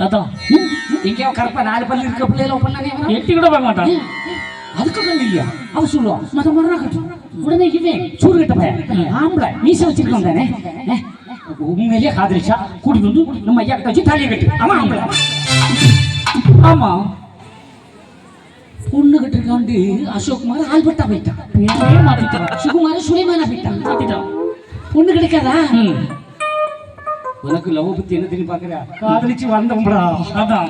அதான் எங்கேயோ கருப்பா 4 பல்லு இருக்க பிள்ளைல பண்ணானே எட்டி கூட பார்க்க மாட்டான். அதுக்கு கண்ணு இல்லையா? அவன் சொல்லுவான் மத மரம் கட்டு. உடனே இவன் சூடு கட்ட பையன் ஆம்பளை மீச வச்சிருக்கோம் தானே, உண்மையிலேயே காதலிச்சா கூட்டிட்டு வந்து நம்ம ஐயா கிட்ட வச்சு தாலியை கட்டு. அவன் ஆம்பளை. ஆமா, பொண்ணு கட்டிருக்காண்டு அசோக்குமார் ஆல்பர்ட்டா போயிட்டான். பேரே மாத்திட்டான். சுகுமார சுலைமானா போயிட்டான். மாத்திட்டான். பொண்ணு கிடைக்காதா? உனக்கு லவ் பத்தி என்ன தெரியும் பாக்குறா? காதலிச்சு வந்தோம்டா. அதான்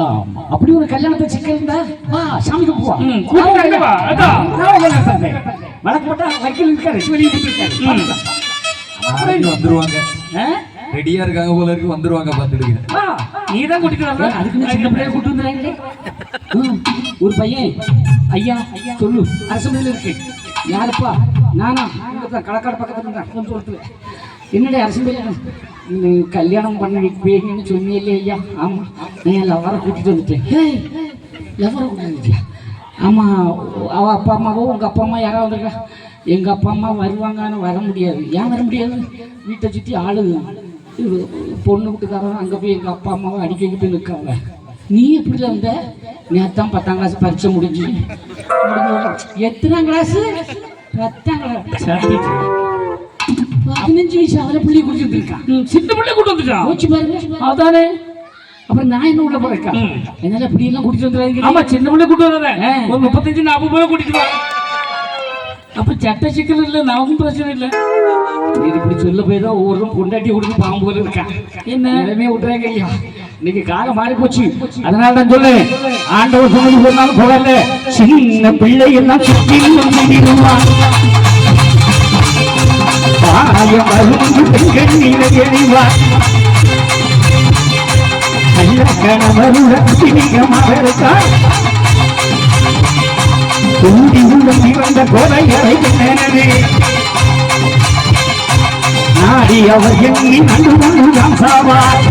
ஆமா, அப்படி ஒரு கல்யாணத்தை சிக்கல் இருந்தா வா சாமிக்கு போவா. வழக்கு போட்டா வக்கீல் இருக்காரு, வெளியே இருக்காரு, வந்துருவாங்க. ரெடியா இருக்காங்க போல இருக்கு, வந்துருவாங்க பாத்துடுங்க. நீ தான் கூட்டிட்டு வர. அதுக்கு சின்ன பிள்ளைய கூட்டு வந்துறாங்களே. ஒரு பையன் ஐயா ஐயா சொல்லு அரசமையில இருக்கு. யாருப்பா? நானா? களக்காடு பக்கத்துல இருந்தான் சொல்லிட்டு. என்னடா அரசமையில நீ கல்யாணம் பண்ண வைப்பீங்கன்னு சொன்னீங்களே ஐயா? ஆமா, நான் லவரை கூட்டிட்டு வந்துட்டேன். லவரை கூட்டிட்டு வந்துட்டியா? ஆமா, அவ அப்பா அம்மாவோ உங்க அப்பா அம்மா யாராவது வந்திருக்கா? எங்க அப்பா அம்மா வருவாங்கன்னு வர முடியாது. ஏன் வர முடியாது? வீட்டை சுற்றி ஆளு பொண்ணு வீட்டுக்காரன் அங்கே போய் எங்கள் அப்பா அம்மாவை அடிக்கிட்டு நிற்காங்க. நீ எப்படி வந்த? நேத்தான் 10ஆம் கிளாஸ் பரீட்சை முடிஞ்சு. எத்தனாம் கிளாஸ்? 10ஆம் கிளாஸ். 15 வயசு அவரை பிள்ளைய குடிச்சிட்டு இருக்கான். சின்ன பிள்ளை கூட்டு வந்துட்டான். யோசிச்சு பாருங்க. அதானே. அப்புறம் நான் என்ன உள்ள போறேன்? என்னால இப்படி எல்லாம் குடிச்சிட்டு வந்துடுறாங்க. ஆமா, சின்ன பிள்ளை கூட்டு வந்தேன். ஒரு 35-40 பேரை கூட்டிட்டு வா. அப்ப சட்ட சிக்கல் இல்லை, நமக்கும் பிரச்சனை இல்லை. நீ இப்படி சொல்ல போய் தான் ஒவ்வொருத்தரும் பொண்டாட்டி கொடுத்து பாம்பு போல இருக்கான். என்ன நிலைமையை விட்டுறாங்க ஐயா? இன்னைக்கு காலம் மாறி போச்சு. அதனால தான் சொல்லு, ஆண்டவர் சொன்னது சொன்னாலும் போகல. சின்ன பிள்ளை எல்லாம் சுற்றி வந்துடுவான். பாயம் அருந்து பெண்கள் நீரை எறிவார். நல்ல கணவருடன் சினிகமாக இருக்கார். கூடி உடம்பி வந்த கோலையரை நினைவே நாடி அவர் எண்ணி நண்டு கொண்டுதான் சாவார்.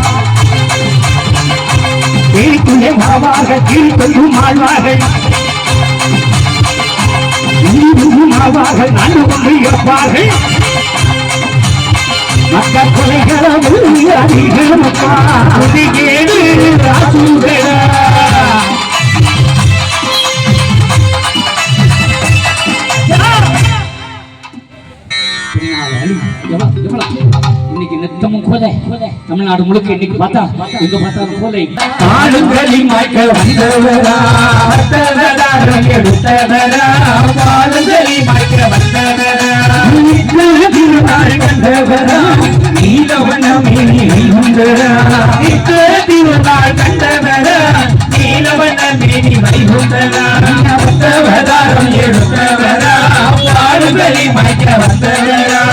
கீழ்த்துள்ளே மாவாக கீழ்கொள்ளும் ஆழ்வார்கள் மாவாக நண்டு கொண்டு இருப்பார்கள். மக்கள் கொலைகளவு அதிகமப்பா ஏழு ராசூரா. இன்னைக்கு நித்தமும் கொலை. தமிழ்நாடு முழுக்க இன்னைக்கு பார்த்தா எங்க பார்த்தாலும் கொலை. காடுகளி மாய்க்க வந்தவரா எடுத்தவரா, காடுகளி மாய்க்க வந்தவரா, திருநாள் கண்டவரா, நீலவனமே வைகுந்தரா, திருநாள் கண்டவரா, நீலவனமே வைகுந்தரா, அவதாரம் எடுத்தவரா, காடுகளி மாய்க்க வந்தவரா.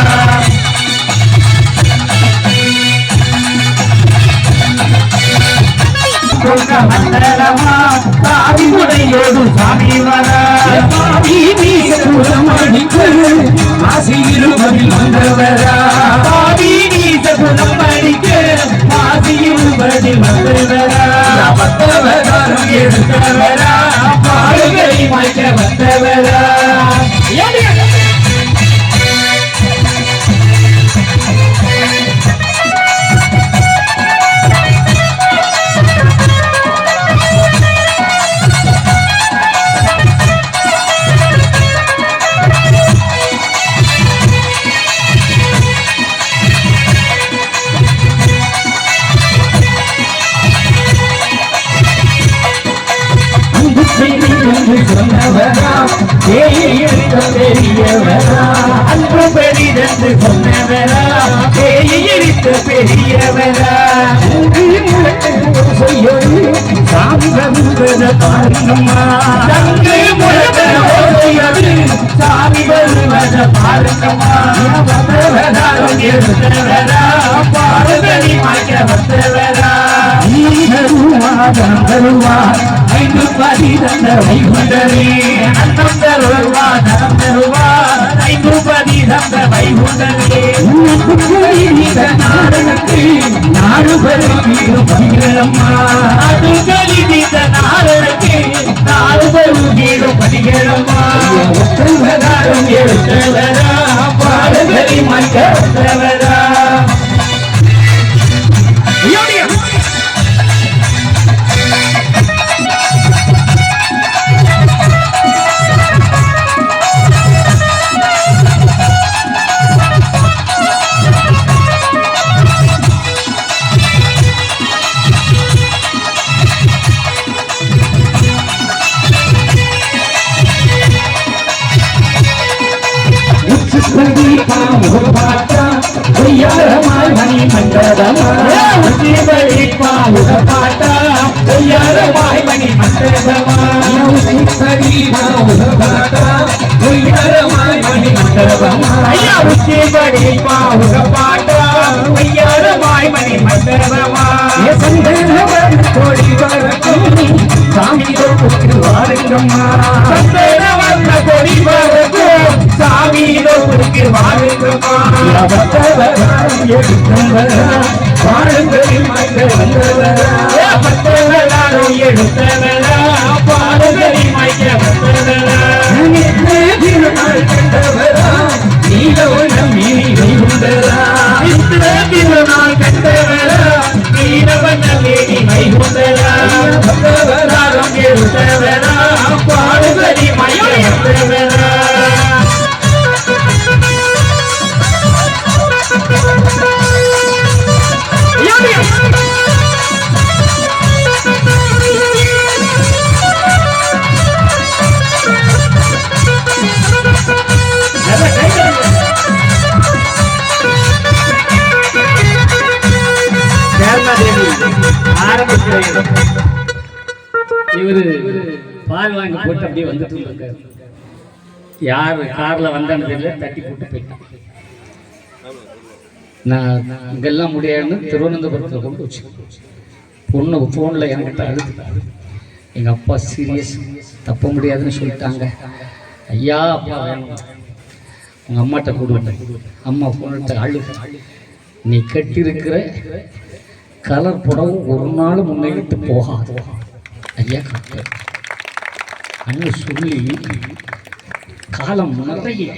மண்டலமா தாவிமுறையோடு சாமி வர மாசி இருபதில் வந்தவரா. பாவி நீச குணம் அடிக்க மாசி இருபதில் வந்தவரா. வந்தவதாரம் எடுத்தவரா, பாடுகளை மாய்க்க வந்தவரா. சொன்னவரா பெரியவரா, அன்பு பெரிதென்று சொன்னவரா, எரித்த பெரியவரா, சாமி வருவத பாருங்கம்மா, சாமி வருவத பாருங்கம்மா. வந்தவதாரம் எடுத்தவரா, பாடுதலி மாய்க்க வந்தவரா. தருவார் 5 பதி தந்த வைகுண்டரே, அன்னம் தருவார் தரம் தருவார் 5 பதி தந்த வைகுண்டரே. நாடகத்து நாடு பெருகீடும் பதிகளம்மா, அதுகளி நீத நாடகத்து நாடு பெருகீடும் பதிகளம்மா. ஒத்தவதாரம் எடுத்தவரா, பாடுதலி மாய்க்க வந்தவரா. பாட்டா பொய்யாரமாய் மணி மண்டபமா உச்சி படி பாவுக பாட்டா பொய்யாரமாய் மணி மண்டபமா உச்சி படி பாவுக பாட்டா பொய்யாரமாய் மணி மண்டபமா ஐயா உச்சி படி பாவுக பாட்டா பொய்யாரமாய் மணி மண்டபமா சந்தனவன் கோடி வரக்கும் சாமி தொகுக்கு வாருங்கம்மா சந்தனவன் கோடி வரக்கும் சாமி தொகுக்கு வாருங்கம்மா பாடுகளில் மைக்க வந்தவரா பத்தவராலும் எடுத்தவரா பாடுகளில் மைக்க வந்தவரா திருநாள் கண்டவரா நீலவனம் மீறி வைகுந்தரா திருநாள் கண்டவரா நீலவனம் மீறி வைகுந்தரா பத்தவராலும் எடுத்தவரா பாடுகளில் மைக்க வந்தவரா இவரு பால் வாங்கி போட்டு அப்படியே வந்துட்டு இருக்காரு. யார் கார்ல வந்தான்னு தெரியல, தட்டி போட்டு போயிட்டான். நான் இங்கெல்லாம் முடியாதுன்னு திருவனந்தபுரத்தில் கொண்டு வச்சு பொண்ணு ஃபோனில் என்கிட்ட அழுதுட்டாரு. எங்கள் அப்பா சீரியஸ், தப்ப முடியாதுன்னு சொல்லிட்டாங்க. ஐயா அப்பா வேணும், உங்கள் அம்மாட்ட கொடுவேன். அம்மா ஃபோன்கிட்ட அழுது, நீ கட்டியிருக்கிற கலர் புடவை ஒரு நாள் முன்னிட்டு போகாது ஐயா கட்டு அன்னு சொல்லி காலம் நிறைய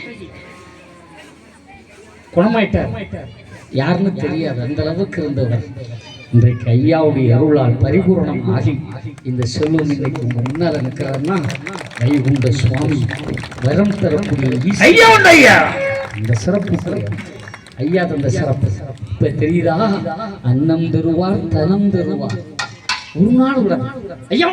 குணமாயிட்டார். யாருன்னு தெரியாது, அந்த அளவுக்கு இருந்தவர். இன்றைக்கு ஐயாவுடைய அருளால் பரிபூர்ணம் ஆகி இந்த செல்வம் இன்னைக்கு உங்க முன்னால நிற்கிறாருன்னா வைகுண்ட சுவாமி வரம் தரக்கூடிய ஐயா இந்த சிறப்பு ஐயா தந்த சிறப்பு இப்ப தெரியுதா? அன்னம் தருவார், தனம் தருவார். ஒரு நாள் கூட ஐயா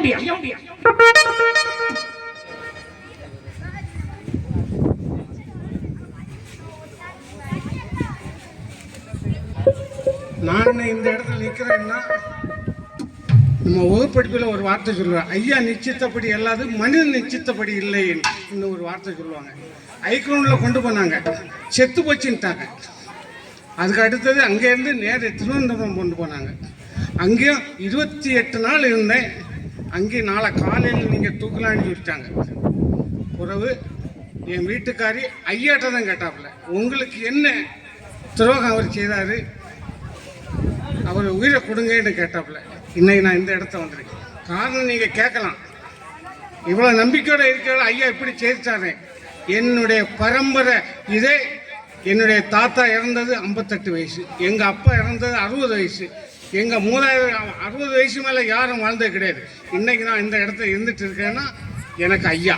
நான் இந்த இடத்துல நிற்கிறேன்னா நம்ம வகுப்படிப்பில் ஒரு வார்த்தை சொல்லுவேன், ஐயா நிச்சயத்தப்படி அல்லாது மனித நிச்சயத்தப்படி இல்லை இன்னும் ஒரு வார்த்தை சொல்லுவாங்க. ஐக்ரௌண்டில் கொண்டு போனாங்க, செத்து போச்சுன்ட்டாங்க. அதுக்கு அடுத்தது அங்கேருந்து நேர திருவனந்தபுரம் கொண்டு போனாங்க. அங்கேயும் 28 நாள் இருந்தேன். அங்கேயும் நாளை காலையில் நீங்கள் தூக்கலான்னு சொல்லிட்டாங்க. பிறகு என் வீட்டுக்காரி ஐயாட்ட தான் கேட்டாப்புல, உங்களுக்கு என்ன துரோகம் அவர் செய்தார், அவர் உயிரை கொடுங்கன்னு கேட்டாப்புல. இன்னைக்கு நான் இந்த இடத்த வந்திருக்கேன். காரணம் நீங்கள் கேட்கலாம், இவ்வளோ நம்பிக்கையோடு இருக்கிற ஐயா இப்படி செய்தாரு. என்னுடைய பரம்பரை இதே. என்னுடைய தாத்தா இறந்தது 58 வயசு, எங்கள் அப்பா இறந்தது 60 வயசு, எங்கள் மூதாயிரம் 60 வயசு மேலே யாரும் வாழ்ந்தது கிடையாது. இன்னைக்கு நான் இந்த இடத்துல இருந்துட்டு இருக்கேன்னா எனக்கு ஐயா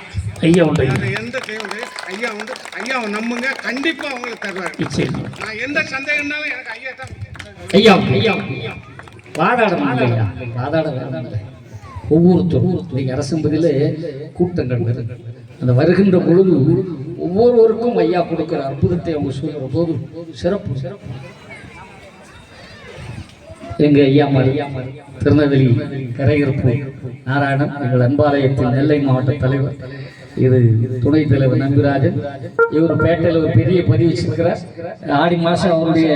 உண்டு. எந்த தேவை ஐயா உண்டு. ஐயாவை நம்புங்க, கண்டிப்பாக அவங்களுக்கு தருவார். நான் எந்த சந்தேகம்னாலும் எனக்கு ஐயா தான். ஒவ்வொருத்தரும் அரசம்பதியில கூட்டங்கள் வருது. அந்த வருகின்ற பொழுது ஒவ்வொருவருக்கும் ஐயா கொடுக்கிற அற்புதத்தை அவங்க சொல்கிற போது சிறப்பு சிறப்பு. எங்க ஐயா திருநெல்வேலி கரையிருப்பு நாராயணன், எங்கள் அன்பாலயத்தின் நெல்லை மாவட்ட தலைவர், இது துணைத் தலைவர் நம்பிராஜன். இவர் பேட்டையில் ஒரு பெரிய பதிவு வச்சிருக்கிறார். ஆடி மாதம் அவருடைய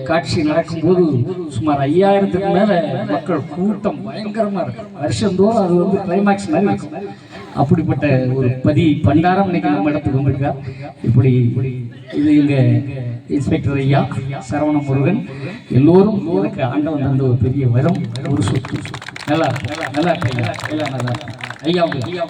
காட்சி நடக்கும்போது சுமார் 5000க்கு மேலே மக்கள் கூட்டம் பயங்கரமாக இருக்கும். வருஷந்தோறும் அது வந்து கிளைமேக்ஸ் மாதிரி இருக்கும். அப்படிப்பட்ட ஒரு பண்டாரம் இன்னைக்கு நம்ம இடத்துக்கு வந்திருக்கார். இப்படி இது எங்கள் இன்ஸ்பெக்டர் ஐயா சரவண முருகன். எல்லோரும் எனக்கு ஆண்டவன் தந்த ஒரு பெரிய வரம், ஒரு சொத்து. நல்லா இருக்கு ஐயா, எல்லாம் நல்லா இருக்கு ஐயா.